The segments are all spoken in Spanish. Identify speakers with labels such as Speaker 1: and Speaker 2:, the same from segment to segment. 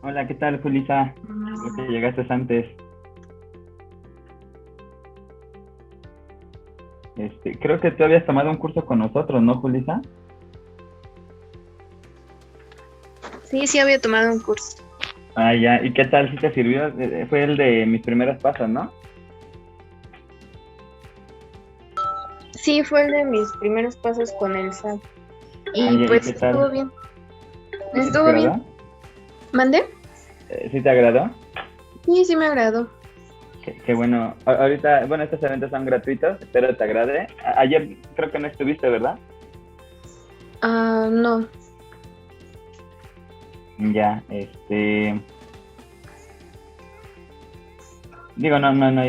Speaker 1: Hola, ¿qué tal, Julisa? Creo que llegaste antes. Creo que tú habías tomado un curso con nosotros, ¿no, Julisa?
Speaker 2: Sí, sí había tomado un curso.
Speaker 1: Ah, ya. ¿Y qué tal? ¿Sí te sirvió? Fue el de mis primeros pasos, ¿no?
Speaker 2: Sí, fue el de mis primeros pasos con el SAT.
Speaker 1: Ah,
Speaker 2: Y
Speaker 1: ya. ¿Y
Speaker 2: pues
Speaker 1: qué tal?
Speaker 2: estuvo bien.
Speaker 1: ¿Sí te
Speaker 2: Estuvo bien.
Speaker 1: agradó?
Speaker 2: ¿Mandé?
Speaker 1: ¿Sí te agradó?
Speaker 2: Sí, sí me agradó.
Speaker 1: Qué bueno. Ahorita, bueno, estos eventos son gratuitos. Espero te agrade. Ayer creo que no estuviste, ¿verdad?
Speaker 2: Ah, no.
Speaker 1: Ya. Digo, no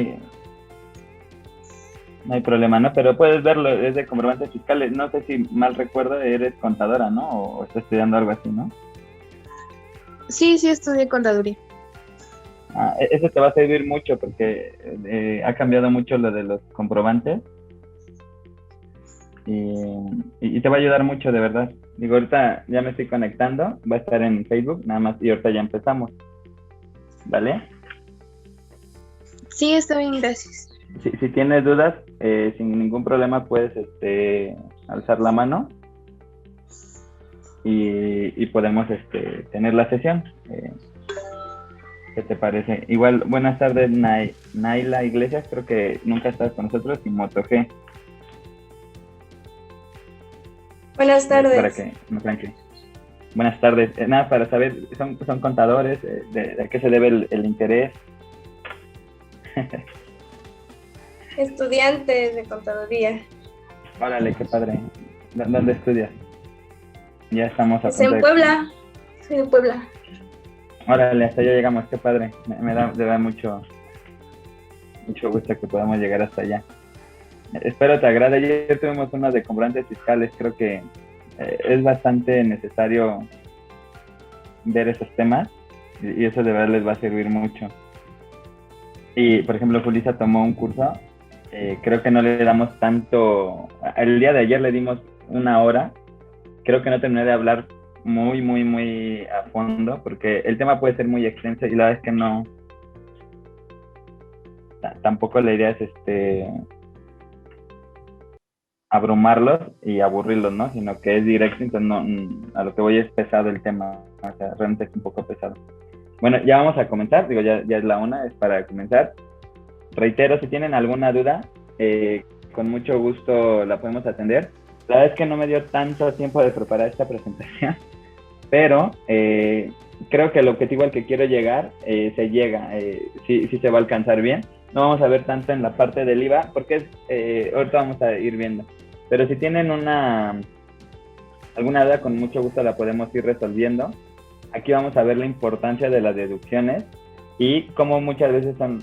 Speaker 1: hay problema, ¿no? Pero puedes verlo, es de comprobantes fiscales. No sé si mal recuerdo, eres contadora, ¿no? O estás estudiando algo así, ¿no?
Speaker 2: Sí, sí estudié contaduría.
Speaker 1: Eso te va a servir mucho porque ha cambiado mucho lo de los comprobantes y te va a ayudar mucho, de verdad. Digo, ahorita ya me estoy conectando, va a estar en Facebook, nada más, y ahorita ya empezamos, ¿vale?
Speaker 2: Sí, está bien, gracias.
Speaker 1: Si tienes dudas, sin ningún problema puedes alzar la mano y podemos tener la sesión. ¿Qué te parece? Igual, buenas tardes, Naila Iglesias, creo que nunca estás con nosotros, y Moto G,
Speaker 3: Buenas
Speaker 1: para
Speaker 3: tardes.
Speaker 1: que no crean que... Buenas tardes. Nada, para saber, son contadores, de qué se debe el interés.
Speaker 3: Estudiantes de contaduría.
Speaker 1: Órale, qué padre. ¿Dónde estudias? Ya estamos a
Speaker 3: Es
Speaker 1: punto
Speaker 3: en
Speaker 1: de...
Speaker 3: Puebla. Soy de Puebla.
Speaker 1: Órale, hasta allá llegamos, qué padre. Me da, de verdad, mucho gusto que podamos llegar hasta allá. Espero te agrade. Ayer tuvimos una de comprobantes fiscales. Creo que es bastante necesario ver esos temas y eso de verdad les va a servir mucho. Y, por ejemplo, Julissa tomó un curso, creo que no le damos tanto, el día de ayer le dimos una hora, creo que no terminé de hablar muy, muy, muy a fondo, porque el tema puede ser muy extenso y la verdad es que no, tampoco la idea es abrumarlos y aburrirlos, ¿no? Sino que es directo, entonces no, a lo que voy es pesado el tema, o sea, realmente es un poco pesado. Bueno, ya vamos a comenzar, digo, ya es la una, es para comenzar. Reitero, si tienen alguna duda, con mucho gusto la podemos atender. La verdad es que no me dio tanto tiempo de preparar esta presentación, pero creo que el objetivo al que quiero llegar se llega, sí se va a alcanzar bien. No vamos a ver tanto en la parte del IVA, porque ahorita vamos a ir viendo. Pero si tienen alguna duda, con mucho gusto la podemos ir resolviendo. Aquí vamos a ver la importancia de las deducciones y cómo muchas veces son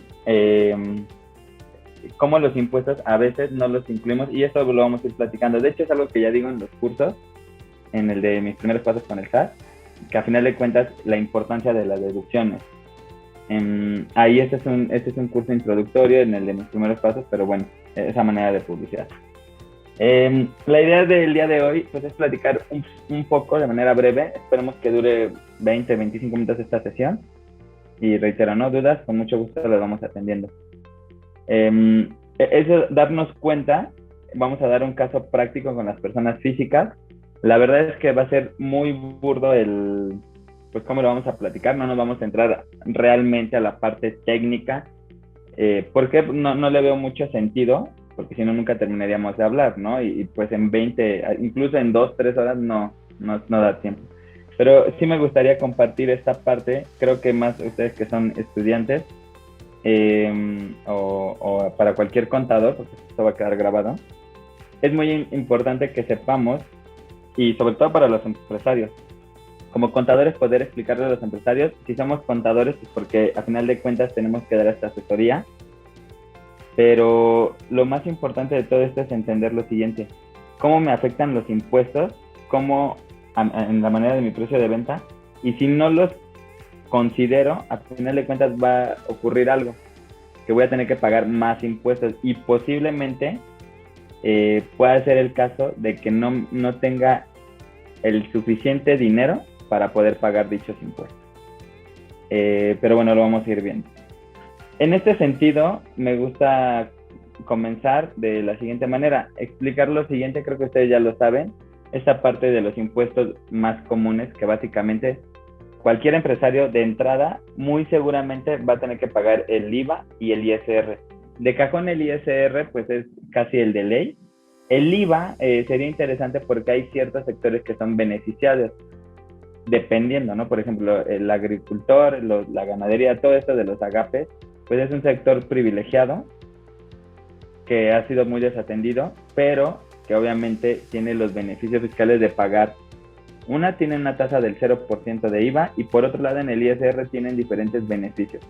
Speaker 1: cómo los impuestos a veces no los incluimos y esto lo vamos a ir platicando. De hecho, es algo que ya digo en los cursos, en el de mis primeros pasos con el SAT, que a final de cuentas la importancia de las deducciones. Ahí este es un curso introductorio en el de mis primeros pasos, pero bueno, esa manera de publicidad. La idea del día de hoy pues, es platicar un poco de manera breve. Esperemos que dure 20, 25 minutos esta sesión. Y reitero, no dudas, con mucho gusto las vamos atendiendo. Eso, darnos cuenta, vamos a dar un caso práctico con las personas físicas. La verdad es que va a ser muy burdo pues cómo lo vamos a platicar, no nos vamos a entrar realmente a la parte técnica, porque no le veo mucho sentido, porque si no nunca terminaríamos de hablar, ¿no? Y pues en 20, incluso en 2, 3 horas no da tiempo. Pero sí me gustaría compartir esta parte, creo que más ustedes que son estudiantes, o para cualquier contador, porque esto va a quedar grabado, es muy importante que sepamos, y sobre todo para los empresarios, como contadores poder explicarle a los empresarios, si somos contadores, pues porque a final de cuentas tenemos que dar esta asesoría, pero lo más importante de todo esto es entender lo siguiente: cómo me afectan los impuestos, cómo en la manera de mi precio de venta, y si no los considero, a final de cuentas va a ocurrir algo, que voy a tener que pagar más impuestos y posiblemente pueda ser el caso de que no tenga el suficiente dinero para poder pagar dichos impuestos. pero bueno, lo vamos a ir viendo. En este sentido, me gusta comenzar de la siguiente manera, explicar lo siguiente, creo que ustedes ya lo saben, esta parte de los impuestos más comunes que básicamente cualquier empresario de entrada muy seguramente va a tener que pagar el IVA y el ISR. De cajón el ISR pues es casi el de ley. El IVA sería interesante porque hay ciertos sectores que son beneficiados dependiendo, ¿no? Por ejemplo, el agricultor, la ganadería, todo esto de los agapes, pues es un sector privilegiado que ha sido muy desatendido, pero que obviamente tiene los beneficios fiscales de pagar. Tiene una tasa del 0% de IVA y por otro lado en el ISR tienen diferentes beneficios.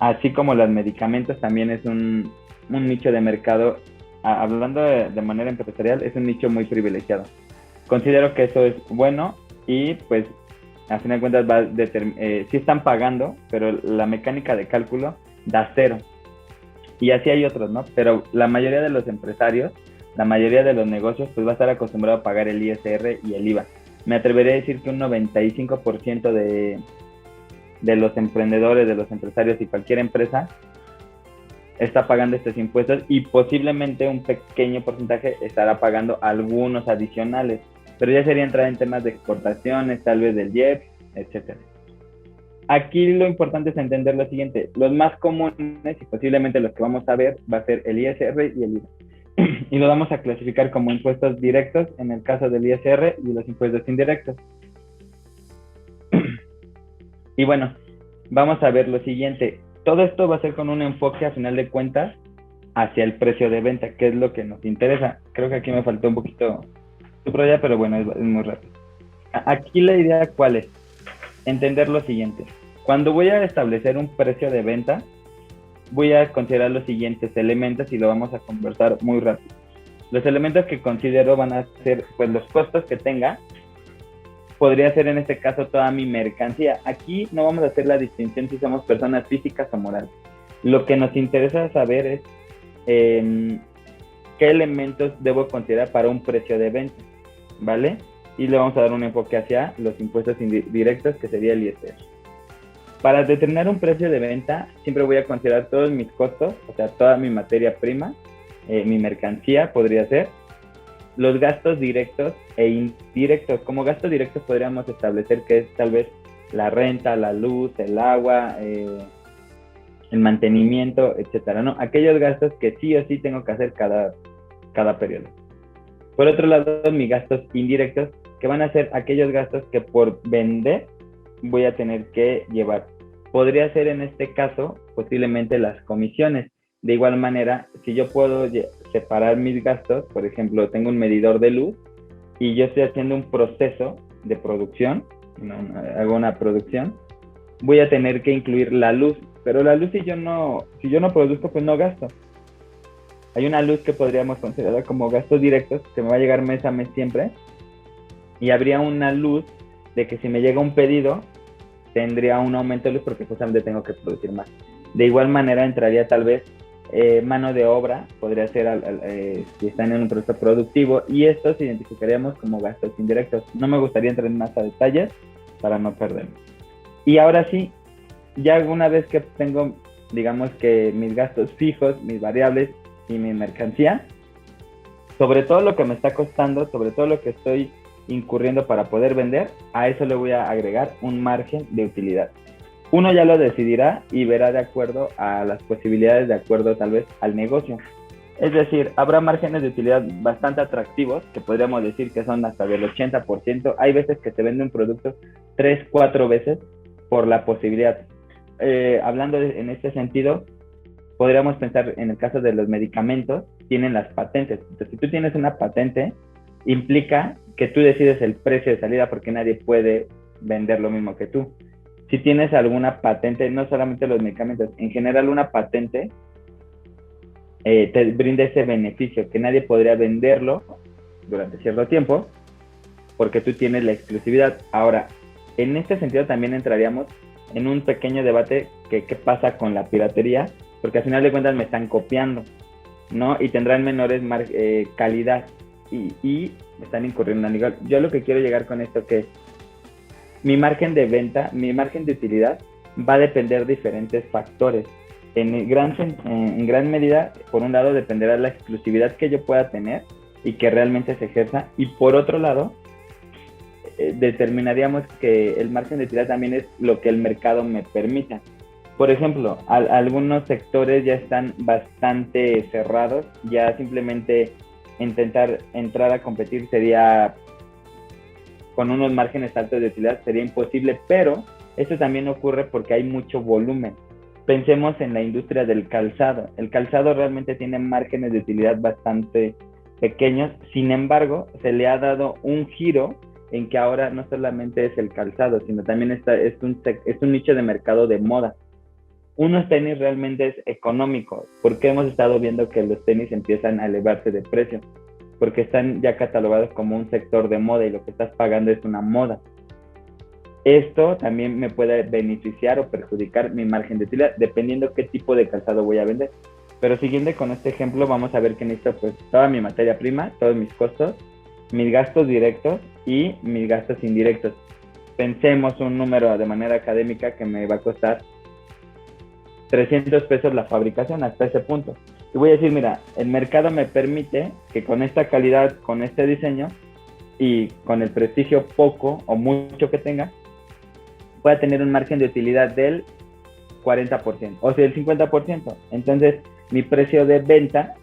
Speaker 1: Así como los medicamentos también es un nicho de mercado, hablando de manera empresarial, es un nicho muy privilegiado. Considero que eso es bueno y pues a fin de cuentas sí están pagando, pero la mecánica de cálculo da 0. Y así hay otros, ¿no? Pero la mayoría de los empresarios, la mayoría de los negocios, pues va a estar acostumbrado a pagar el ISR y el IVA. Me atreveré a decir que un 95% de los emprendedores, de los empresarios y cualquier empresa está pagando estos impuestos y posiblemente un pequeño porcentaje estará pagando algunos adicionales. Pero ya sería entrar en temas de exportaciones, tal vez del IEPS, etcétera. Aquí lo importante es entender lo siguiente, los más comunes y posiblemente los que vamos a ver va a ser el ISR y el IVA. Y lo vamos a clasificar como impuestos directos en el caso del ISR y los impuestos indirectos. Y bueno, vamos a ver lo siguiente, todo esto va a ser con un enfoque a final de cuentas hacia el precio de venta, que es lo que nos interesa. Creo que aquí me faltó un poquito subrayar, pero bueno, es muy rápido. Aquí la idea, ¿cuál es? Entender lo siguiente. Cuando voy a establecer un precio de venta, voy a considerar los siguientes elementos y lo vamos a conversar muy rápido. Los elementos que considero van a ser pues los costos que tenga. Podría ser en este caso toda mi mercancía. Aquí no vamos a hacer la distinción si somos personas físicas o morales. Lo que nos interesa saber es qué elementos debo considerar para un precio de venta, ¿vale? Y le vamos a dar un enfoque hacia los impuestos indirectos, que sería el ISR. Para determinar un precio de venta, siempre voy a considerar todos mis costos, o sea, toda mi materia prima, mi mercancía podría ser, los gastos directos e indirectos. Como gastos directos podríamos establecer que es tal vez la renta, la luz, el agua, el mantenimiento, etcétera, ¿no? Aquellos gastos que sí o sí tengo que hacer cada periodo. Por otro lado, mis gastos indirectos, que van a ser aquellos gastos que por vender voy a tener que llevar. Podría ser en este caso posiblemente las comisiones. De igual manera, si yo puedo separar mis gastos, por ejemplo, tengo un medidor de luz y yo estoy haciendo un proceso de producción, hago una producción, voy a tener que incluir la luz, pero la luz si yo no produzco, pues no gasto. Hay una luz que podríamos considerar como gastos directos, que me va a llegar mes a mes siempre, y habría una luz de que si me llega un pedido, tendría un aumento de luz porque justamente tengo que producir más. De igual manera entraría tal vez mano de obra, podría ser si están en un proceso productivo, y estos identificaríamos como gastos indirectos. No me gustaría entrar en más a detalles para no perderme. Y ahora sí, ya una vez que tengo, digamos que mis gastos fijos, mis variables y mi mercancía, sobre todo lo que me está costando, sobre todo lo que estoy incurriendo para poder vender, a eso le voy a agregar un margen de utilidad. Uno ya lo decidirá y verá de acuerdo a las posibilidades, de acuerdo tal vez al negocio. Es decir, habrá márgenes de utilidad bastante atractivos, que podríamos decir que son hasta del 80%. Hay veces que se vende un producto 3-4 veces por la posibilidad. Hablando en este sentido, podríamos pensar en el caso de los medicamentos, tienen las patentes. Entonces, si tú tienes una patente, implica que tú decides el precio de salida porque nadie puede vender lo mismo que tú. Si tienes alguna patente, no solamente los medicamentos, en general una patente te brinda ese beneficio, que nadie podría venderlo durante cierto tiempo porque tú tienes la exclusividad. Ahora, en este sentido también entraríamos en un pequeño debate que qué pasa con la piratería, porque al final de cuentas me están copiando, ¿no? Y tendrán menores calidad y están incurriendo en igual. Yo lo que quiero llegar con esto que es mi margen de venta, mi margen de utilidad va a depender de diferentes factores. En gran medida, por un lado, dependerá de la exclusividad que yo pueda tener y que realmente se ejerza, y por otro lado, determinaríamos que el margen de utilidad también es lo que el mercado me permita. Por ejemplo, algunos sectores ya están bastante cerrados, ya simplemente intentar entrar a competir sería con unos márgenes altos de utilidad, sería imposible, pero eso también ocurre porque hay mucho volumen. Pensemos en la industria del calzado. El calzado realmente tiene márgenes de utilidad bastante pequeños, sin embargo, se le ha dado un giro en que ahora no solamente es el calzado, sino también es un nicho de mercado de moda. Unos tenis realmente es económico, porque hemos estado viendo que los tenis empiezan a elevarse de precio, porque están ya catalogados como un sector de moda y lo que estás pagando es una moda. Esto también me puede beneficiar o perjudicar mi margen de utilidad, dependiendo qué tipo de calzado voy a vender. Pero siguiendo con este ejemplo, vamos a ver que necesito pues toda mi materia prima, todos mis costos, mis gastos directos y mis gastos indirectos. Pensemos un número de manera académica que me va a costar 300 pesos la fabricación hasta ese punto. Y voy a decir, mira, el mercado me permite que con esta calidad, con este diseño y con el prestigio poco o mucho que tenga, pueda tener un margen de utilidad del 40%, o sea, del 50%. Entonces, mi precio de venta,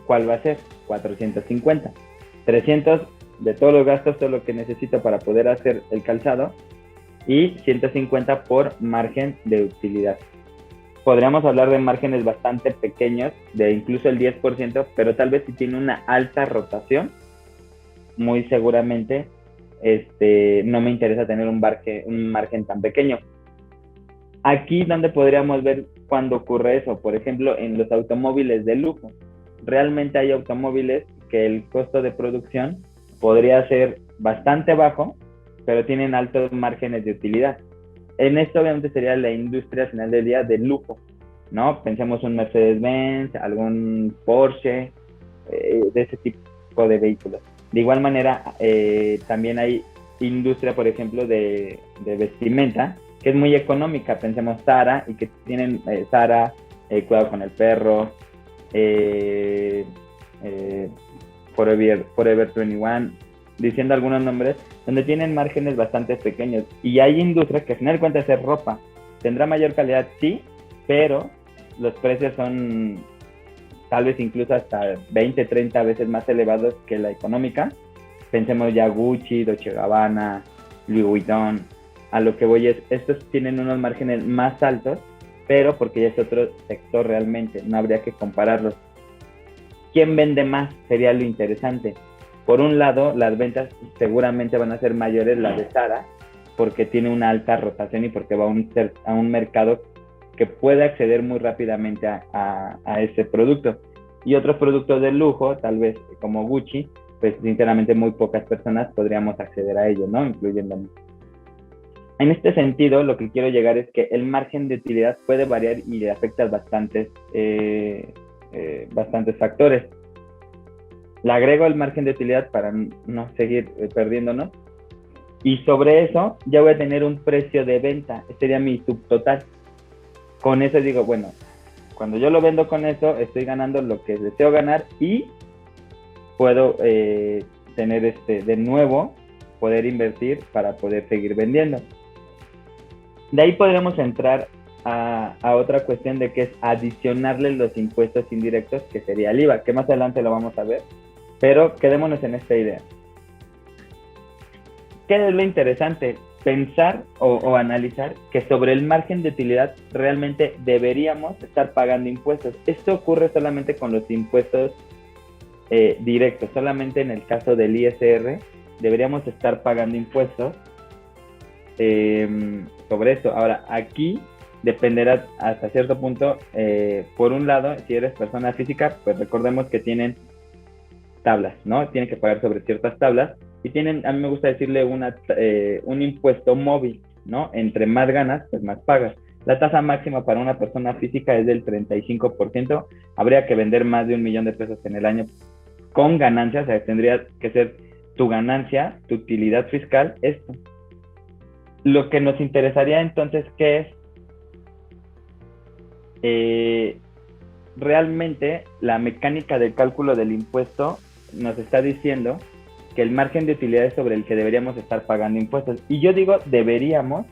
Speaker 1: ¿cuál va a ser? 450. 300 de todos los gastos, todo lo que necesito para poder hacer el calzado, y 150 por margen de utilidad. Podríamos hablar de márgenes bastante pequeños, de incluso el 10%, pero tal vez si tiene una alta rotación, muy seguramente no me interesa tener un margen tan pequeño. Aquí donde podríamos ver cuando ocurre eso, por ejemplo, en los automóviles de lujo. Realmente hay automóviles que el costo de producción podría ser bastante bajo, pero tienen altos márgenes de utilidad. En esto obviamente sería la industria al final del día de lujo, ¿no? Pensemos un Mercedes-Benz, algún Porsche, de ese tipo de vehículos. De igual manera, también hay industria, por ejemplo, de vestimenta, que es muy económica. Pensemos Zara, y que tienen Zara, Cuidado con el Perro, Forever 21, diciendo algunos nombres, donde tienen márgenes bastante pequeños. Y hay industrias que al final de cuentas es ropa. ¿Tendrá mayor calidad? Sí, pero los precios son tal vez incluso hasta 20, 30 veces más elevados que la económica. Pensemos ya Gucci, Dolce & Gabbana, Louis Vuitton. A lo que voy es, estos tienen unos márgenes más altos, pero porque ya es otro sector realmente, no habría que compararlos. ¿Quién vende más? Sería lo interesante. Por un lado, las ventas seguramente van a ser mayores las de Zara, porque tiene una alta rotación y porque va a un mercado que puede acceder muy rápidamente a ese producto. Y otros productos de lujo, tal vez como Gucci, pues sinceramente muy pocas personas podríamos acceder a ello, ¿no? Incluyéndome. En este sentido, lo que quiero llegar es que el margen de utilidad puede variar y le afecta bastantes factores. Le agrego el margen de utilidad para no seguir perdiéndonos. Y sobre eso ya voy a tener un precio de venta. Este sería mi subtotal. Con eso digo, bueno, cuando yo lo vendo con eso, estoy ganando lo que deseo ganar y puedo tener de nuevo, poder invertir para poder seguir vendiendo. De ahí podremos entrar a otra cuestión de que es adicionarle los impuestos indirectos, que sería el IVA, que más adelante lo vamos a ver, pero quedémonos en esta idea. ¿Qué es lo interesante? Pensar o analizar que sobre el margen de utilidad realmente deberíamos estar pagando impuestos. Esto ocurre solamente con los impuestos directos, solamente en el caso del ISR deberíamos estar pagando impuestos sobre esto. Ahora, aquí dependerá hasta cierto punto, por un lado, si eres persona física, pues recordemos que tienen tablas, ¿no? Tienen que pagar sobre ciertas tablas y tienen, a mí me gusta decirle un impuesto móvil, ¿no? Entre más ganas, pues más pagas. La tasa máxima para una persona física es del 35%. Habría que vender más de 1 millón de pesos en el año con ganancias, o sea, tendría que ser tu ganancia, tu utilidad fiscal, esto. Lo que nos interesaría entonces, ¿qué es? eh, realmente la mecánica del cálculo del impuesto nos está diciendo que el margen de utilidad es sobre el que deberíamos estar pagando impuestos. Y yo digo deberíamos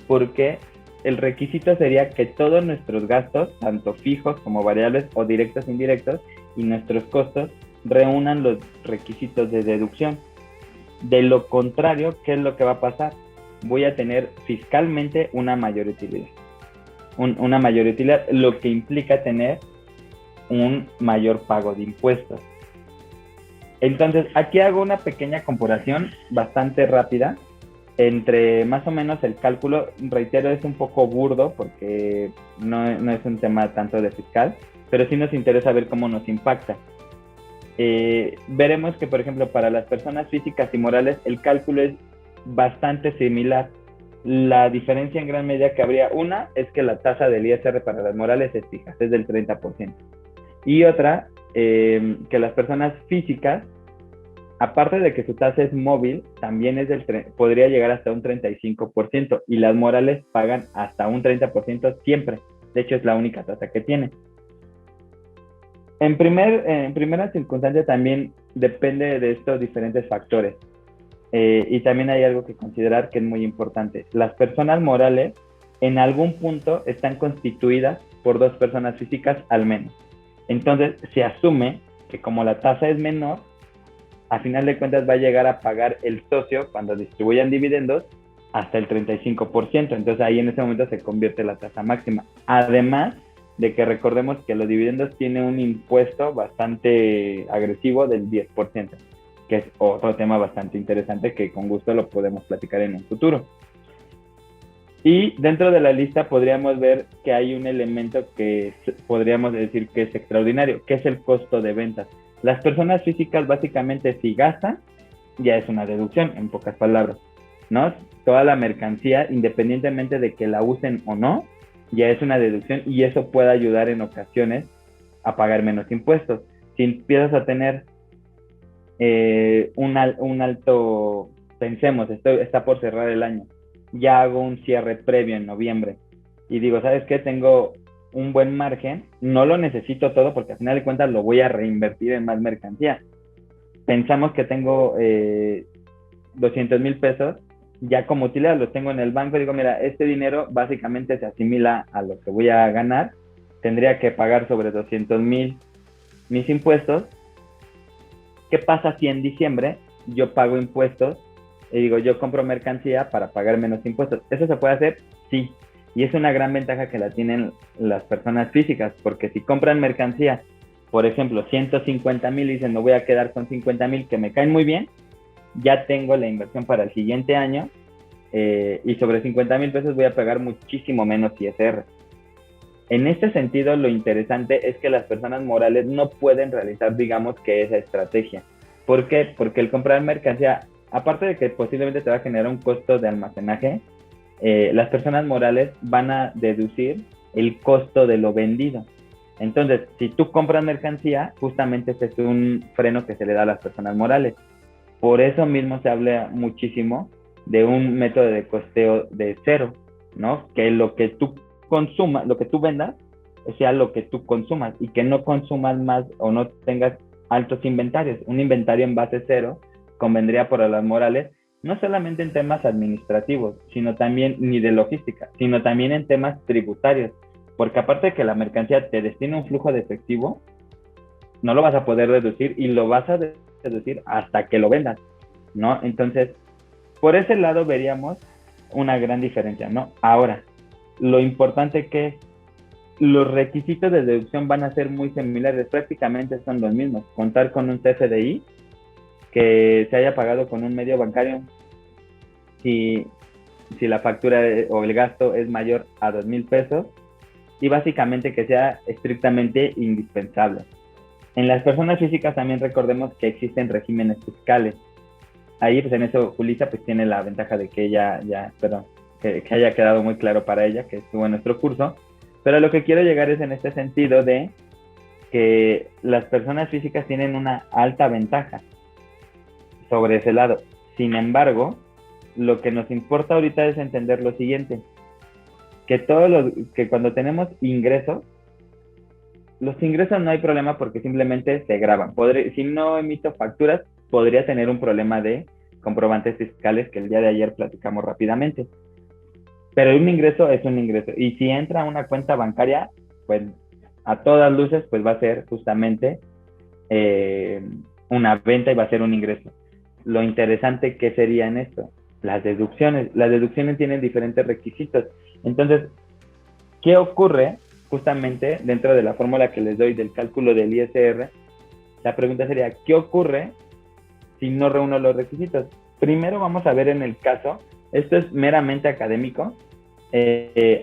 Speaker 1: porque el requisito sería que todos nuestros gastos, tanto fijos como variables o directos e indirectos, y nuestros costos reúnan los requisitos de deducción. De lo contrario, ¿qué es lo que va a pasar? Voy a tener fiscalmente una mayor utilidad. Una mayor utilidad, lo que implica tener un mayor pago de impuestos. Entonces, aquí hago una pequeña comparación bastante rápida entre más o menos el cálculo, reitero, es un poco burdo porque no es un tema tanto de fiscal, pero sí nos interesa ver cómo nos impacta. Veremos que, por ejemplo, para las personas físicas y morales, el cálculo es bastante similar. La diferencia en gran medida que habría, una, es que la tasa del ISR para las morales es fija, es del 30%. Y otra, que las personas físicas, aparte de que su tasa es móvil, también es podría llegar hasta un 35%, y las morales pagan hasta un 30% siempre. De hecho, es la única tasa que tiene. En primera circunstancia también depende de estos diferentes factores. Y también hay algo que considerar que es muy importante. Las personas morales en algún punto están constituidas por dos personas físicas al menos. Entonces se asume que como la tasa es menor, a final de cuentas va a llegar a pagar el socio cuando distribuyan dividendos hasta el 35%. Entonces ahí en ese momento se convierte la tasa máxima. Además de que recordemos que los dividendos tienen un impuesto bastante agresivo del 10%, que es otro tema bastante interesante que con gusto lo podemos platicar en un futuro. Y dentro de la lista podríamos ver que hay un elemento que podríamos decir que es extraordinario, que es el costo de ventas. Las personas físicas básicamente si gastan, ya es una deducción, en pocas palabras, ¿no? Toda la mercancía, independientemente de que la usen o no, ya es una deducción y eso puede ayudar en ocasiones a pagar menos impuestos. Si empiezas a tener un alto, pensemos, está por cerrar el año, ya hago un cierre previo en noviembre y digo, ¿sabes qué? Tengo un buen margen, no lo necesito todo porque al final de cuentas lo voy a reinvertir en más mercancía. Pensamos que tengo 200,000 pesos, ya como utilidad los tengo en el banco, digo, mira, este dinero básicamente se asimila a lo que voy a ganar, tendría que pagar sobre 200,000 mis impuestos. ¿Qué pasa si en diciembre yo pago impuestos y digo, yo compro mercancía para pagar menos impuestos? ¿Eso se puede hacer? Sí. Y es una gran ventaja que la tienen las personas físicas, porque si compran mercancía, por ejemplo, 150,000 y dicen, me voy a quedar con 50,000 que me caen muy bien, ya tengo la inversión para el siguiente año y sobre 50,000 pesos voy a pagar muchísimo menos ISR. En este sentido, lo interesante es que las personas morales no pueden realizar, digamos, que esa estrategia. ¿Por qué? Porque el comprar mercancía, aparte de que posiblemente te va a generar un costo de almacenaje, las personas morales van a deducir el costo de lo vendido. Entonces, si tú compras mercancía, justamente este es un freno que se le da a las personas morales. Por eso mismo se habla muchísimo de un método de costeo de cero, ¿no? Que lo que tú consumas, lo que tú vendas, sea lo que tú consumas y que no consumas más o no tengas altos inventarios. Un inventario en base cero convendría para las morales, no solamente en temas administrativos, sino también ni de logística, sino también en temas tributarios, porque aparte de que la mercancía te destina un flujo de efectivo, no lo vas a poder reducir y lo vas a reducir hasta que lo vendas, ¿no? Entonces, por ese lado veríamos una gran diferencia, ¿no? Ahora, lo importante que los requisitos de deducción van a ser muy similares, prácticamente son los mismos. Contar con un CFDI que se haya pagado con un medio bancario si la factura o el gasto es mayor a 2,000 pesos y básicamente que sea estrictamente indispensable. En las personas físicas también recordemos que existen regímenes fiscales. Ahí pues en eso Julissa pues tiene la ventaja de que ella que haya quedado muy claro para ella, que estuvo en nuestro curso, pero lo que quiero llegar es en este sentido de que las personas físicas tienen una alta ventaja sobre ese lado. Sin embargo, lo que nos importa ahorita es entender lo siguiente, que cuando tenemos ingresos, los ingresos no hay problema porque simplemente se graban. Si no emito facturas, podría tener un problema de comprobantes fiscales que el día de ayer platicamos rápidamente. Pero un ingreso es un ingreso. Y si entra a una cuenta bancaria, pues a todas luces, pues va a ser justamente una venta y va a ser un ingreso. Lo interesante que sería en esto, las deducciones. Las deducciones tienen diferentes requisitos. Entonces, ¿qué ocurre justamente dentro de la fórmula que les doy del cálculo del ISR? La pregunta sería, ¿qué ocurre si no reúno los requisitos? Primero vamos a ver en el caso, esto es meramente académico,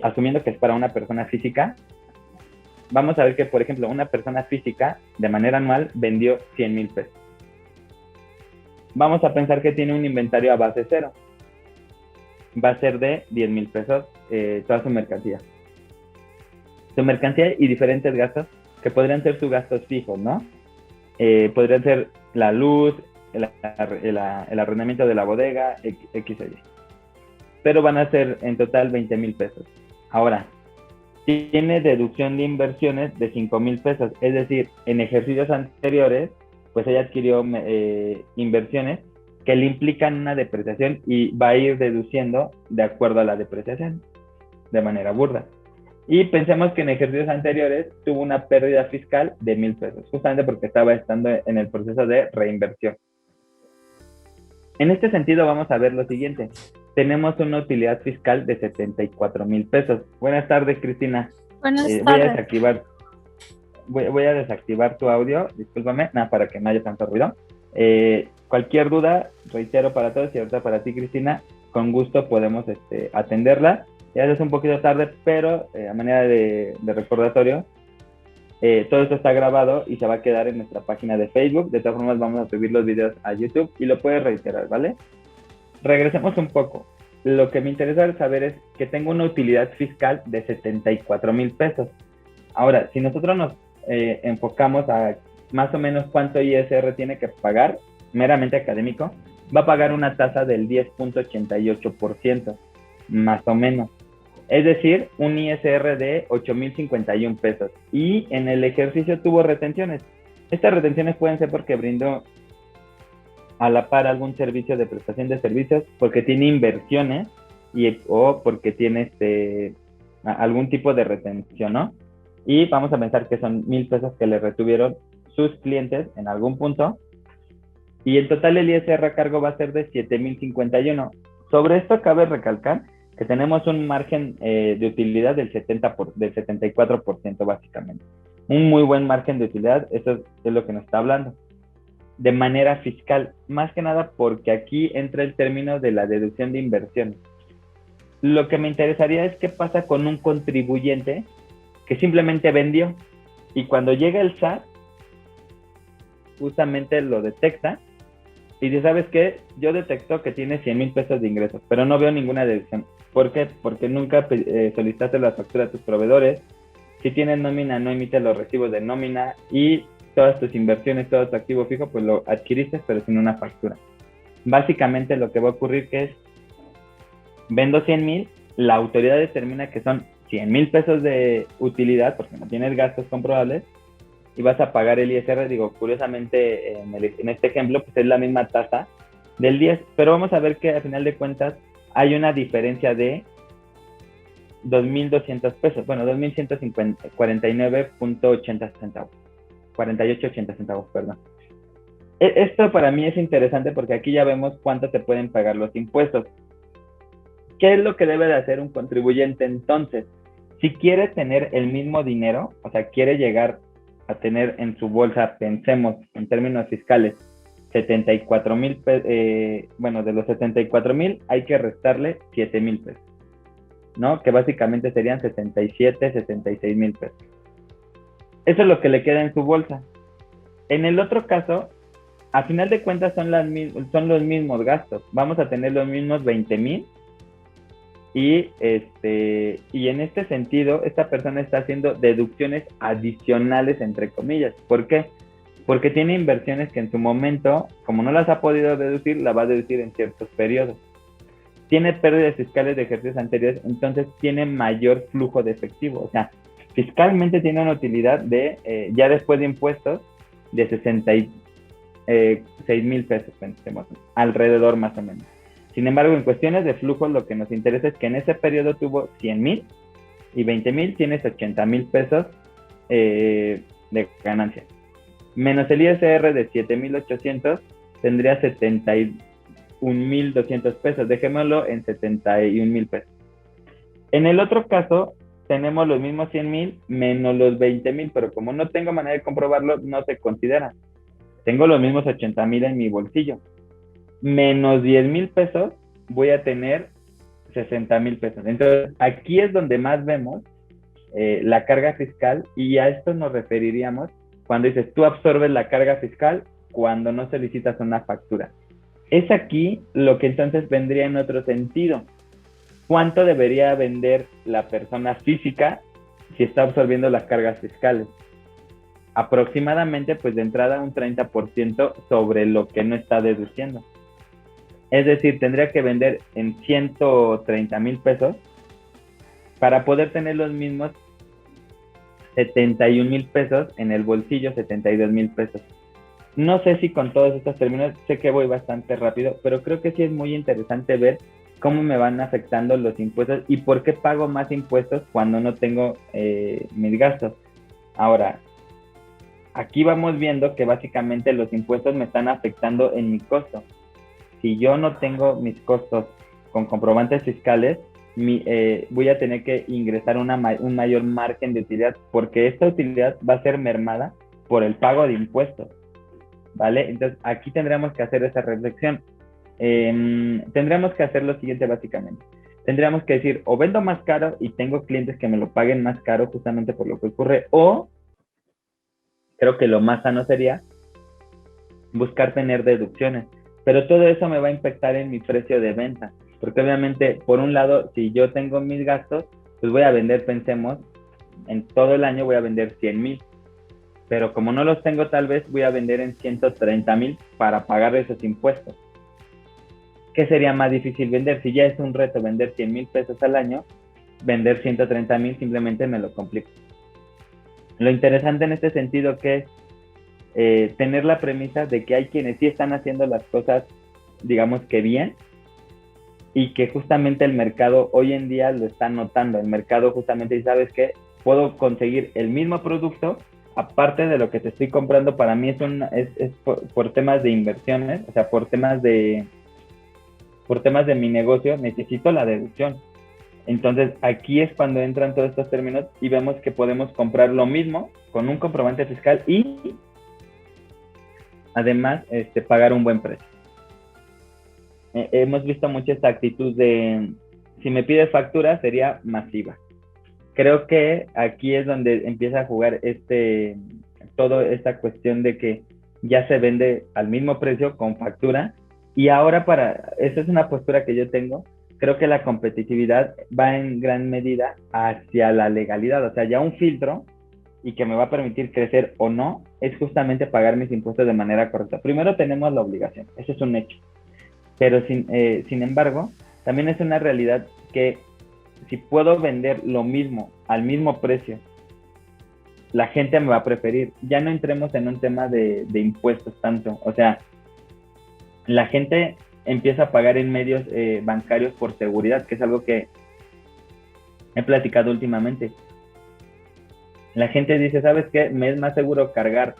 Speaker 1: asumiendo que es para una persona física. Vamos a ver que, por ejemplo, una persona física de manera anual vendió 100,000 pesos. Vamos a pensar que tiene un inventario a base cero. Va a ser de 10,000 pesos toda su mercancía. Su mercancía y diferentes gastos que podrían ser sus gastos fijos, ¿no? Podrían ser la luz, el arrendamiento de la bodega, X o Y. Pero van a ser en total 20,000 pesos. Ahora, tiene deducción de inversiones de 5,000 pesos. Es decir, en ejercicios anteriores, pues ella adquirió inversiones que le implican una depreciación y va a ir deduciendo de acuerdo a la depreciación, de manera burda. Y pensemos que en ejercicios anteriores tuvo una pérdida fiscal de 1,000 pesos, justamente porque estaba estando en el proceso de reinversión. En este sentido vamos a ver lo siguiente. Tenemos una utilidad fiscal de 74,000 pesos. Buenas tardes, Cristina.
Speaker 2: Buenas
Speaker 1: Voy a
Speaker 2: tardes.
Speaker 1: desactivar tu audio, discúlpame, nada, para que no haya tanto ruido. Cualquier duda, reitero para todos y ahorita para ti, Cristina, con gusto podemos atenderla. Ya es un poquito tarde, pero a manera de recordatorio, todo esto está grabado y se va a quedar en nuestra página de Facebook. De todas formas, vamos a subir los videos a YouTube y lo puedes reiterar, ¿vale? Regresemos un poco. Lo que me interesa saber es que tengo una utilidad fiscal de 74,000 pesos. Ahora, si nosotros nos enfocamos a más o menos cuánto ISR tiene que pagar, meramente académico, va a pagar una tasa del 10.88%, más o menos. Es decir, un ISR de 8,051 pesos. Y en el ejercicio tuvo retenciones. Estas retenciones pueden ser porque brindó a la par algún servicio de prestación de servicios, porque tiene inversiones o porque tiene algún tipo de retención, ¿no? Y vamos a pensar que son 1,000 pesos que le retuvieron sus clientes en algún punto. Y en total el ISR a cargo va a ser de 7,051. Sobre esto cabe recalcar que tenemos un margen de utilidad del 74% básicamente. Un muy buen margen de utilidad, eso es lo que nos está hablando. De manera fiscal, más que nada porque aquí entra el término de la deducción de inversión. Lo que me interesaría es qué pasa con un contribuyente que simplemente vendió y cuando llega el SAT, justamente lo detecta y dice, ¿sabes qué? Yo detecto que tiene 100,000 pesos de ingresos, pero no veo ninguna deducción. ¿Por qué? Porque nunca solicitaste las facturas a tus proveedores. Si tienes nómina, no emites los recibos de nómina y todas tus inversiones, todo tu activo fijo, pues lo adquiriste, pero sin una factura. Básicamente lo que va a ocurrir que es, vendo 100,000, la autoridad determina que son 100,000 pesos de utilidad, porque no tienes gastos comprobables, y vas a pagar el ISR. Digo, curiosamente, en este ejemplo, pues es la misma tasa del 10, pero vamos a ver que al final de cuentas hay una diferencia de 2,200 pesos, bueno, 2,149.80 centavos. 48.80 centavos, perdón. Esto para mí es interesante porque aquí ya vemos cuánto te pueden pagar los impuestos. ¿Qué es lo que debe de hacer un contribuyente entonces? Si quiere tener el mismo dinero, o sea, quiere llegar a tener en su bolsa, pensemos en términos fiscales, 74,000 pesos, bueno, de los 74,000 hay que restarle 7,000 pesos, ¿no? Que básicamente serían 66,000 pesos. Eso es lo que le queda en su bolsa. En el otro caso, a final de cuentas son los mismos gastos. Vamos a tener los mismos 20,000 y en este sentido, esta persona está haciendo deducciones adicionales, entre comillas. ¿Por qué? Porque tiene inversiones que en su momento, como no las ha podido deducir, la va a deducir en ciertos periodos. Tiene pérdidas fiscales de ejercicios anteriores, entonces tiene mayor flujo de efectivo. O sea, Fiscalmente tiene una utilidad de, ya después de impuestos, de 66,000 pesos, pensemos, alrededor más o menos. Sin embargo, en cuestiones de flujo, lo que nos interesa es que en ese periodo tuvo 100,000 y 20,000, tienes 80,000 pesos de ganancia. Menos el ISR de 7,800, tendría 71,200 pesos. Dejémoslo en 71,000 pesos. En el otro caso, tenemos los mismos 100,000 menos los 20,000, pero como no tengo manera de comprobarlo, no se considera. Tengo los mismos 80,000 en mi bolsillo. Menos 10,000 pesos, voy a tener 60,000 pesos. Entonces, aquí es donde más vemos la carga fiscal, y a esto nos referiríamos cuando dices, tú absorbes la carga fiscal cuando no solicitas una factura. Es aquí lo que entonces vendría en otro sentido. ¿Cuánto debería vender la persona física si está absorbiendo las cargas fiscales? Aproximadamente, pues de entrada, un 30% sobre lo que no está deduciendo. Es decir, tendría que vender en 130,000 pesos para poder tener los mismos 71,000 pesos en el bolsillo, 72,000 pesos. No sé si con todos estos términos, sé que voy bastante rápido, pero creo que sí es muy interesante ver cómo me van afectando los impuestos y por qué pago más impuestos cuando no tengo mis gastos. Ahora, aquí vamos viendo que básicamente los impuestos me están afectando en mi costo. Si yo no tengo mis costos con comprobantes fiscales, voy a tener que ingresar un mayor margen de utilidad, porque esta utilidad va a ser mermada por el pago de impuestos, ¿vale? Entonces, aquí tendremos que hacer esa reflexión. Tendremos que hacer lo siguiente básicamente. Tendríamos que decir, o vendo más caro y tengo clientes que me lo paguen más caro justamente por lo que ocurre, o creo que lo más sano sería buscar tener deducciones. Pero todo eso me va a impactar en mi precio de venta, porque obviamente, por un lado, si yo tengo mis gastos, pues voy a vender, pensemos, en todo el año voy a vender 100,000, pero como no los tengo, tal vez voy a vender en 130,000 para pagar esos impuestos. ¿Qué sería más difícil vender? Si ya es un reto vender 100,000 pesos al año, vender 130,000 simplemente me lo complico. Lo interesante en este sentido que es tener la premisa de que hay quienes sí están haciendo las cosas, digamos que bien, y que justamente el mercado hoy en día lo está notando. El mercado justamente dice, ¿sabes qué? Puedo conseguir el mismo producto, aparte de lo que te estoy comprando. Para mí es por temas de inversiones, o sea, por temas de mi negocio, necesito la deducción. Entonces, aquí es cuando entran todos estos términos y vemos que podemos comprar lo mismo con un comprobante fiscal y además pagar un buen precio. Hemos visto mucho esta actitud de, si me pides factura, sería masiva. Creo que aquí es donde empieza a jugar toda esta cuestión de que ya se vende al mismo precio con factura, y ahora esa es una postura que yo tengo. Creo que la competitividad va en gran medida hacia la legalidad, o sea, ya un filtro y que me va a permitir crecer o no es justamente pagar mis impuestos de manera correcta. Primero tenemos la obligación, eso es un hecho, pero sin embargo, también es una realidad que si puedo vender lo mismo al mismo precio, la gente me va a preferir. Ya no entremos en un tema de impuestos tanto, o sea, la gente empieza a pagar en medios bancarios por seguridad, que es algo que he platicado últimamente. La gente dice, ¿sabes qué? Me es más seguro cargar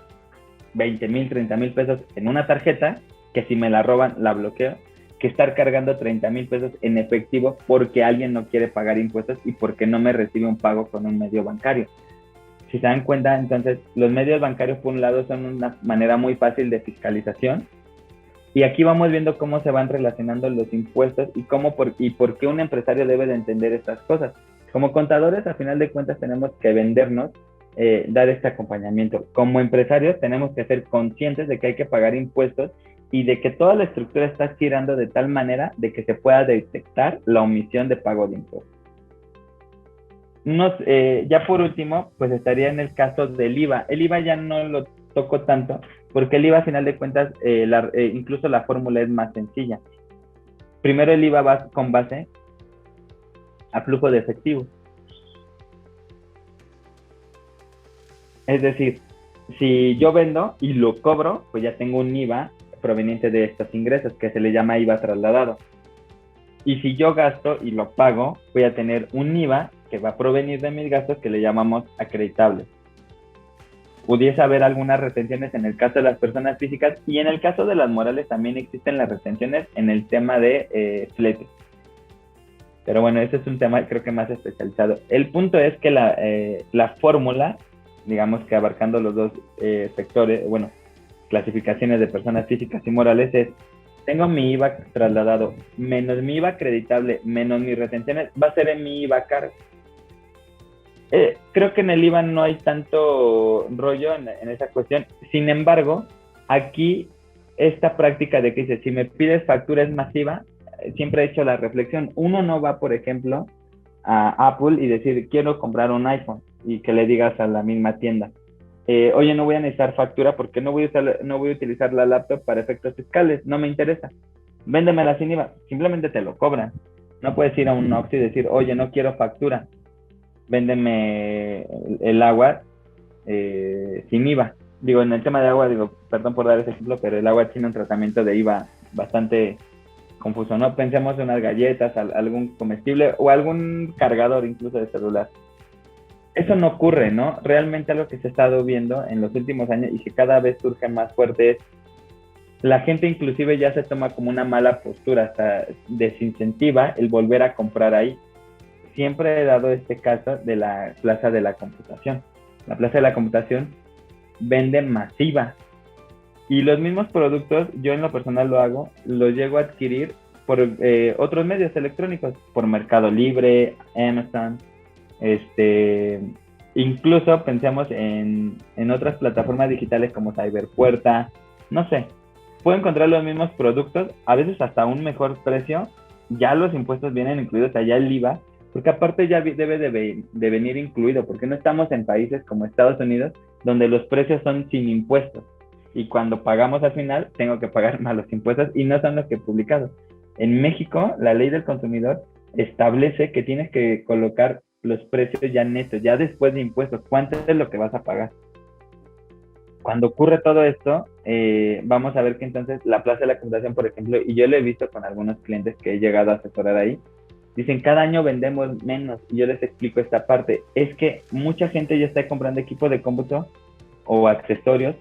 Speaker 1: 20,000, 30,000 pesos en una tarjeta, que si me la roban, la bloqueo, que estar cargando 30,000 pesos en efectivo porque alguien no quiere pagar impuestos y porque no me recibe un pago con un medio bancario. Si se dan cuenta, entonces, los medios bancarios, por un lado, son una manera muy fácil de fiscalización, y aquí vamos viendo cómo se van relacionando los impuestos y por qué un empresario debe de entender estas cosas. Como contadores, a final de cuentas, tenemos que vendernos, dar este acompañamiento. Como empresarios, tenemos que ser conscientes de que hay que pagar impuestos y de que toda la estructura está girando de tal manera de que se pueda detectar la omisión de pago de impuestos. Ya por último, pues estaría en el caso del IVA. El IVA ya no lo toco tanto, porque el IVA, a final de cuentas, incluso la fórmula es más sencilla. Primero, el IVA va con base a flujo de efectivo. Es decir, si yo vendo y lo cobro, pues ya tengo un IVA proveniente de estos ingresos, que se le llama IVA trasladado. Y si yo gasto y lo pago, voy a tener un IVA que va a provenir de mis gastos que le llamamos acreditables. Pudiese haber algunas retenciones en el caso de las personas físicas y en el caso de las morales también existen las retenciones en el tema de fletes. Pero bueno, ese es un tema creo que más especializado. El punto es que la fórmula, digamos que abarcando los dos sectores, bueno, clasificaciones de personas físicas y morales es, tengo mi IVA trasladado menos mi IVA acreditable menos mis retenciones, va a ser en mi IVA cargo. Creo que en el IVA no hay tanto rollo en esa cuestión. Sin embargo, aquí esta práctica de que dice, si me pides factura es masiva, siempre he hecho la reflexión. Uno no va, por ejemplo, a Apple y decir, quiero comprar un iPhone y que le digas a la misma tienda, oye, no voy a necesitar factura porque no voy a utilizar la laptop para efectos fiscales, no me interesa. Véndemela sin IVA, simplemente te lo cobran. No puedes ir a un Oxxo y decir, oye, no quiero factura, véndeme el agua sin IVA. Digo, en el tema de agua, digo, perdón por dar ese ejemplo, pero el agua tiene un tratamiento de IVA bastante confuso, ¿no? Pensemos en unas galletas, algún comestible o algún cargador incluso de celular. Eso no ocurre, ¿no? Realmente algo que se ha estado viendo en los últimos años y que cada vez surge más fuerte es la gente inclusive ya se toma como una mala postura, hasta desincentiva el volver a comprar ahí. Siempre he dado este caso de la Plaza de la Computación. La Plaza de la Computación vende masiva y los mismos productos, yo en lo personal lo hago, los llego a adquirir por otros medios electrónicos, por Mercado Libre, Amazon, incluso pensemos en otras plataformas digitales como Cyberpuerta, no sé, puedo encontrar los mismos productos, a veces hasta un mejor precio, ya los impuestos vienen incluidos, allá el IVA, porque aparte ya debe de venir incluido, porque no estamos en países como Estados Unidos, donde los precios son sin impuestos, y cuando pagamos al final, tengo que pagar más los impuestos, y no son los que he publicado. En México, la ley del consumidor establece que tienes que colocar los precios ya netos, ya después de impuestos, cuánto es lo que vas a pagar. Cuando ocurre todo esto, vamos a ver que entonces la Plaza de la Computación, por ejemplo, y yo lo he visto con algunos clientes que he llegado a asesorar ahí, dicen, cada año vendemos menos, y yo les explico esta parte, es que mucha gente ya está comprando equipo de cómputo o accesorios,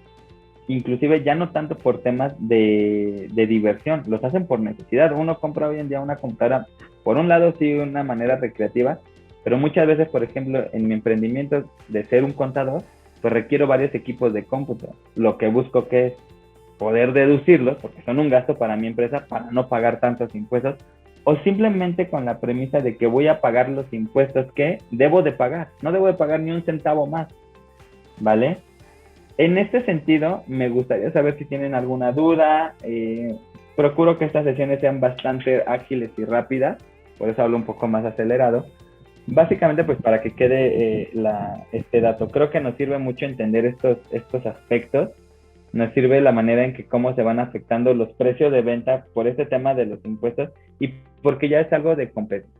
Speaker 1: inclusive ya no tanto por temas de diversión, los hacen por necesidad. Uno compra hoy en día una computadora, por un lado sí, de una manera recreativa, pero muchas veces, por ejemplo, en mi emprendimiento de ser un contador, pues requiero varios equipos de cómputo. Lo que busco que es poder deducirlos, porque son un gasto para mi empresa, para no pagar tantos impuestos, o simplemente con la premisa de que voy a pagar los impuestos que debo de pagar. No debo de pagar ni un centavo más, ¿vale? En este sentido, me gustaría saber si tienen alguna duda. Procuro que estas sesiones sean bastante ágiles y rápidas, por eso hablo un poco más acelerado. Básicamente, pues para que quede este dato, creo que nos sirve mucho entender estos aspectos. Nos sirve la manera en que cómo se van afectando los precios de venta por este tema de los impuestos y porque ya es algo de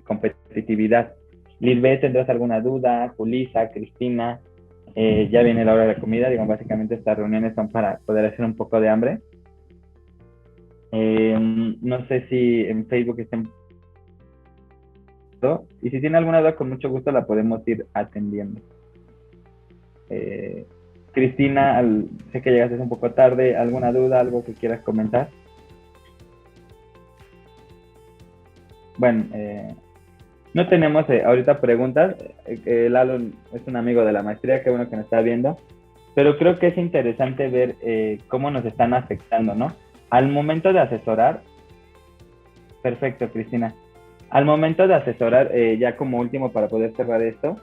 Speaker 1: competitividad. Lisbeth, ¿tendrás alguna duda? Julisa, Cristina, ya viene la hora de la comida, digo, básicamente estas reuniones son para poder hacer un poco de hambre. No sé si en Facebook estén, y si tiene alguna duda con mucho gusto la podemos ir atendiendo. Cristina, sé que llegaste un poco tarde, ¿alguna duda, algo que quieras comentar? Bueno, no tenemos ahorita preguntas. Lalo es un amigo de la maestría, qué bueno que nos está viendo. Pero creo que es interesante ver cómo nos están afectando, ¿no? Al momento de asesorar, perfecto, Cristina. Al momento de asesorar, ya como último para poder cerrar esto,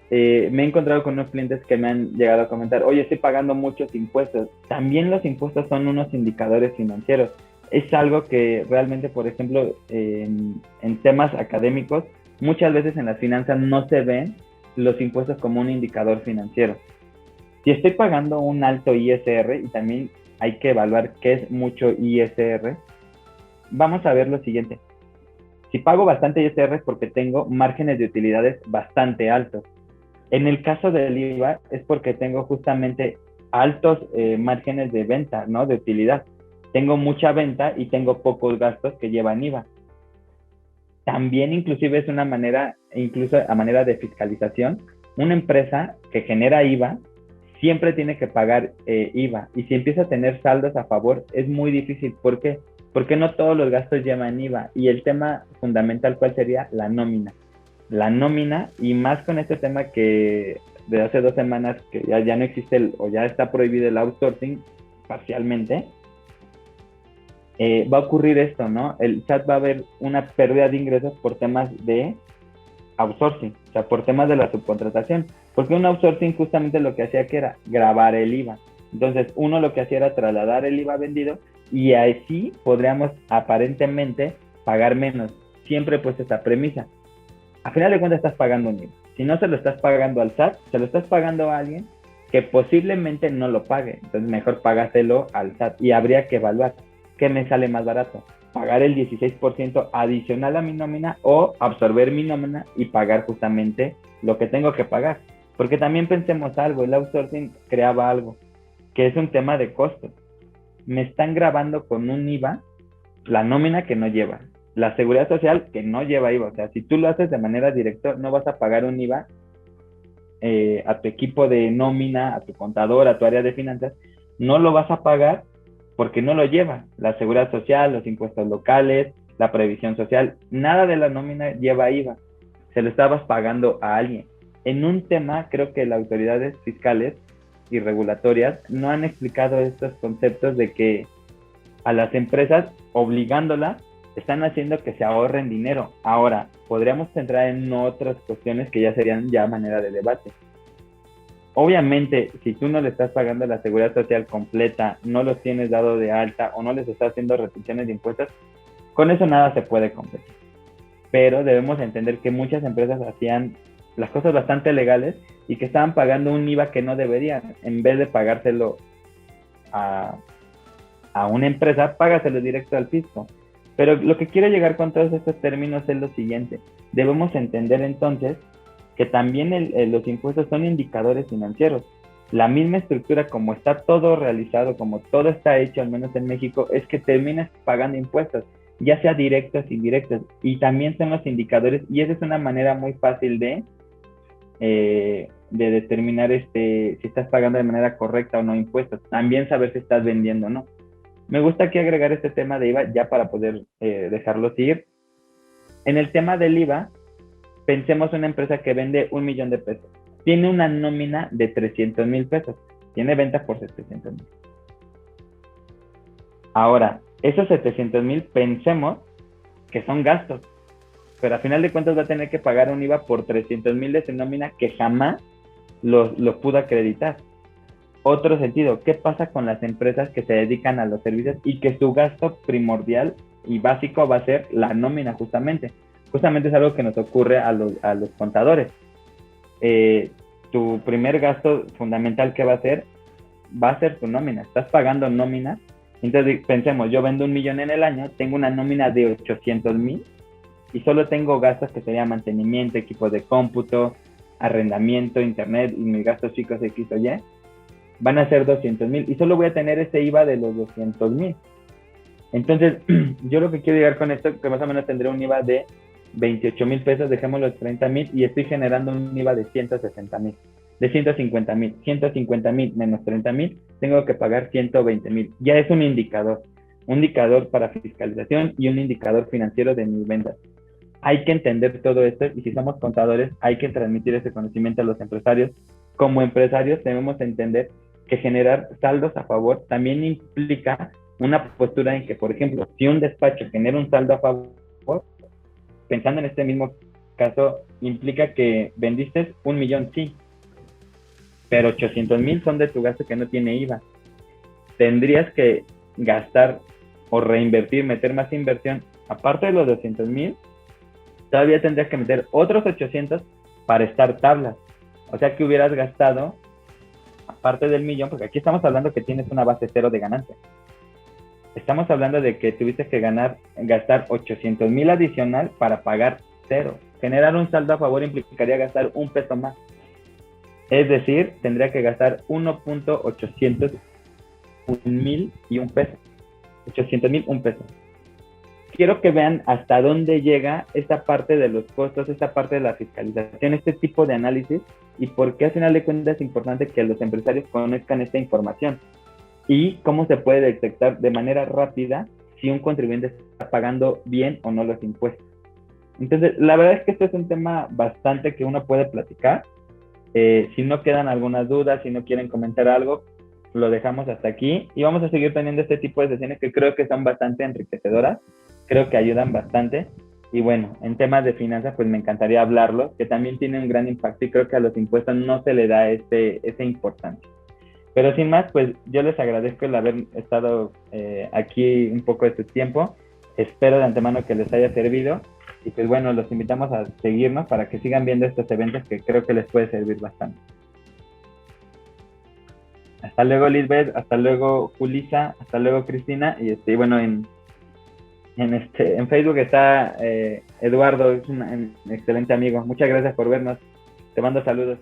Speaker 1: me he encontrado con unos clientes que me han llegado a comentar, oye, estoy pagando muchos impuestos. También los impuestos son unos indicadores financieros. Es algo que realmente, por ejemplo, en temas académicos, muchas veces en las finanzas no se ven los impuestos como un indicador financiero. Si estoy pagando un alto ISR, y también hay que evaluar qué es mucho ISR, vamos a ver lo siguiente. Si pago bastante ISR es porque tengo márgenes de utilidades bastante altos. En el caso del IVA es porque tengo justamente altos márgenes de venta, ¿no? De utilidad. Tengo mucha venta y tengo pocos gastos que llevan IVA. También inclusive es una manera, incluso a manera de fiscalización, una empresa que genera IVA siempre tiene que pagar IVA. Y si empieza a tener saldos a favor, es muy difícil. ¿Por qué? Porque no todos los gastos llevan IVA. Y el tema fundamental, ¿cuál sería? La nómina. La nómina, y más con este tema que de hace 2 semanas que ya no existe o ya está prohibido el outsourcing parcialmente, va a ocurrir esto, ¿no? El SAT va a haber una pérdida de ingresos por temas de outsourcing, o sea, por temas de la subcontratación, porque un outsourcing justamente lo que hacía que era grabar el IVA. Entonces, uno lo que hacía era trasladar el IVA vendido y así podríamos aparentemente pagar menos. Siempre pues esta premisa. A final de cuentas estás pagando un IVA. Si no se lo estás pagando al SAT, se lo estás pagando a alguien que posiblemente no lo pague. Entonces mejor págaselo al SAT y habría que evaluar qué me sale más barato. Pagar el 16% adicional a mi nómina o absorber mi nómina y pagar justamente lo que tengo que pagar. Porque también pensemos algo, el outsourcing creaba algo, que es un tema de costos. Me están grabando con un IVA la nómina que no lleva, la seguridad social que no lleva IVA. O sea, si tú lo haces de manera directa, no vas a pagar un IVA a tu equipo de nómina, a tu contador, a tu área de finanzas, no lo vas a pagar porque no lo lleva. La seguridad social, los impuestos locales, la previsión social, nada de la nómina lleva IVA. Se lo estabas pagando a alguien. En un tema, creo que las autoridades fiscales y regulatorias no han explicado estos conceptos de que a las empresas, obligándolas, están haciendo que se ahorren dinero. Ahora, podríamos entrar en otras cuestiones que ya serían ya manera de debate. Obviamente, si tú no le estás pagando la seguridad social completa, no los tienes dado de alta o no les estás haciendo retenciones de impuestos, con eso nada se puede competir. Pero debemos entender que muchas empresas hacían las cosas bastante legales y que estaban pagando un IVA que no deberían. En vez de pagárselo a una empresa, págaselo directo al fisco. Pero lo que quiero llegar con todos estos términos es lo siguiente. Debemos entender entonces que también los impuestos son indicadores financieros. La misma estructura, como está todo realizado, como todo está hecho, al menos en México, es que terminas pagando impuestos, ya sea directos o indirectos. Y también son los indicadores, y esa es una manera muy fácil de determinar si estás pagando de manera correcta o no impuestos. También saber si estás vendiendo o no. Me gusta aquí agregar este tema de IVA ya para poder dejarlo seguir. En el tema del IVA, pensemos una empresa que vende 1 millón de pesos. Tiene una nómina de 300,000 pesos. Tiene ventas por 700,000. Ahora, esos 700,000 pensemos que son gastos. Pero a final de cuentas va a tener que pagar un IVA por 300,000 de su nómina que jamás lo pudo acreditar. Otro sentido, ¿qué pasa con las empresas que se dedican a los servicios y que su gasto primordial y básico va a ser la nómina justamente? Justamente es algo que nos ocurre a los contadores. Tu primer gasto fundamental que va a ser tu nómina. Estás pagando nómina. Entonces pensemos, yo vendo 1 millón en el año, tengo una nómina de 800,000 y solo tengo gastos que serían mantenimiento, equipos de cómputo, arrendamiento, internet y mis gastos chicos X o Y. Van a ser 200,000 y solo voy a tener ese IVA de los 200,000. Entonces, yo lo que quiero llegar con esto, que más o menos tendré un IVA de 28,000 pesos, dejémoslo 30,000 y estoy generando un IVA de 160,000, de 150,000. 150,000 menos 30,000, tengo que pagar 120,000. Ya es un indicador para fiscalización y un indicador financiero de mis ventas. Hay que entender todo esto y si somos contadores, hay que transmitir ese conocimiento a los empresarios. Como empresarios debemos entender que generar saldos a favor también implica una postura en que, por ejemplo, si un despacho genera un saldo a favor, pensando en este mismo caso, implica que vendiste 1 millón, sí, pero 800,000 son de tu gasto que no tiene IVA. Tendrías que gastar o reinvertir, meter más inversión, aparte de los 200,000, todavía tendrías que meter otros 800 para estar tablas. O sea que hubieras gastado, aparte del millón, porque aquí estamos hablando que tienes una base cero de ganancia. Estamos hablando de que tuviste que gastar 800,000 adicional para pagar cero. Generar un saldo a favor implicaría gastar 1 peso más. Es decir, tendría que gastar 1.801.001 pesos. 800.001 pesos. Quiero que vean hasta dónde llega esta parte de los costos, esta parte de la fiscalización, este tipo de análisis, y por qué al final de cuentas es importante que los empresarios conozcan esta información y cómo se puede detectar de manera rápida si un contribuyente está pagando bien o no los impuestos. Entonces, la verdad es que esto es un tema bastante que uno puede platicar. Si no quedan algunas dudas, si no quieren comentar algo, lo dejamos hasta aquí y vamos a seguir teniendo este tipo de sesiones que creo que son bastante enriquecedoras, creo que ayudan bastante. Y bueno, en temas de finanzas, pues me encantaría hablarlo, que también tiene un gran impacto y creo que a los impuestos no se le da esa importancia. Pero sin más, pues yo les agradezco el haber estado aquí un poco de su tiempo. Espero de antemano que les haya servido. Y pues bueno, los invitamos a seguirnos para que sigan viendo estos eventos que creo que les puede servir bastante. Hasta luego, Lisbeth. Hasta luego, Julisa. Hasta luego, Cristina. Y bueno, en Facebook está Eduardo, es un excelente amigo. Muchas gracias por vernos. Te mando saludos.